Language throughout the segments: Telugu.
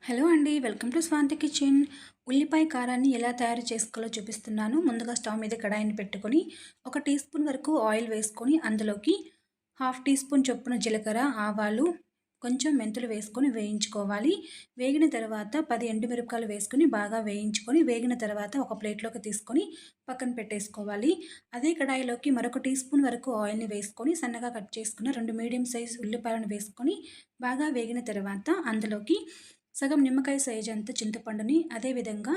హలో అండి. Welcome to Swathi kitchen. ఉల్లిపాయ కారాన్ని ఎలా తయారు చేసుకోవాలో చూపిస్తున్నాను. ముందుగా స్టవ్ మీద కడాయిని పెట్టుకొని, ఒక టీ స్పూన్ వరకు ఆయిల్ వేసుకొని, అందులోకి హాఫ్ టీ స్పూన్ చొప్పున జీలకర్ర, ఆవాలు, కొంచెం మెంతులు వేసుకొని వేయించుకోవాలి. వేగిన తర్వాత 10 ఎండుమిరపకాయలు వేసుకొని బాగా వేయించుకొని, వేగిన తర్వాత ఒక ప్లేట్లోకి తీసుకొని పక్కన పెట్టేసుకోవాలి. అదే కడాయిలోకి మరొక టీ స్పూన్ వరకు ఆయిల్‌ని వేసుకొని, సన్నగా కట్ చేసుకున్న 2 మీడియం సైజ్ ఉల్లిపాయలను వేసుకొని బాగా వేగిన తర్వాత అందులోకి సగం నిమ్మకాయ సైజ్ అంత చింతపండుని, అదేవిధంగా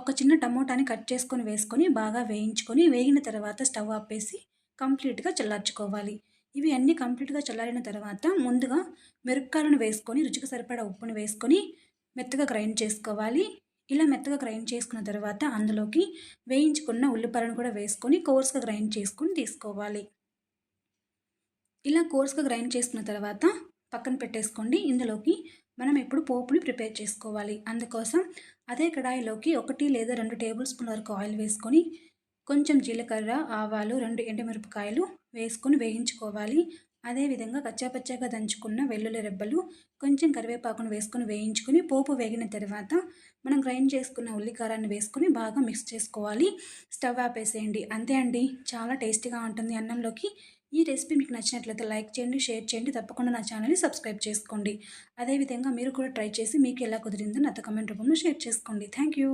ఒక చిన్న టమోటాని కట్ చేసుకొని వేసుకొని బాగా వేయించుకొని, వేగిన తర్వాత స్టవ్ ఆపేసి కంప్లీట్‌గా చల్లార్చుకోవాలి. ఇవి అన్నీ కంప్లీట్‌గా చల్లారిన తర్వాత ముందుగా మిరపకాయలను వేసుకొని, రుచికి సరిపడా ఉప్పును వేసుకొని మెత్తగా గ్రైండ్ చేసుకోవాలి. ఇలా మెత్తగా గ్రైండ్ చేసుకున్న తర్వాత అందులోకి వేయించుకున్న ఉల్లిపాయలను కూడా వేసుకొని కోర్స్‌గా గ్రైండ్ చేసుకొని తీసుకోవాలి. ఇలా కోర్స్‌గా గ్రైండ్ చేసుకున్న తర్వాత పక్కన పెట్టేసుకోండి. ఇందులోకి మనం ఇప్పుడు పోపుని ప్రిపేర్ చేసుకోవాలి. అందుకోసం అదే కడాయిలోకి 1 లేదా 2 టేబుల్ స్పూన్ల వరకు ఆయిల్ వేసుకొని, కొంచెం జీలకర్ర, ఆవాలు, 2 ఎండుమిరపకాయలు వేసుకొని వేయించుకోవాలి. అదేవిధంగా కచ్చాపచ్చాగా దంచుకున్న వెల్లుల్లి రెబ్బలు, కొంచెం కరివేపాకును వేసుకొని వేయించుకొని, పోపు వేగిన తర్వాత మనం గ్రైండ్ చేసుకున్న ఉల్లి కారాన్ని వేసుకొని బాగా మిక్స్ చేసుకోవాలి. స్టవ్ ఆపేసేయండి. అంతే అండి. చాలా టేస్టీగా ఉంటుంది అన్నంలోకి. ఈ రెసిపీ మీకు నచ్చినట్లయితే లైక్ చేయండి, షేర్ చేయండి. తప్పకుండా నా ఛానల్‌ని సబ్స్క్రైబ్ చేసుకోండి. అదేవిధంగా మీరు కూడా ట్రై చేసి మీకు ఎలా కుదిరిందో నాతో కామెంట్ రూపంలో షేర్ చేసుకోండి. Thank you.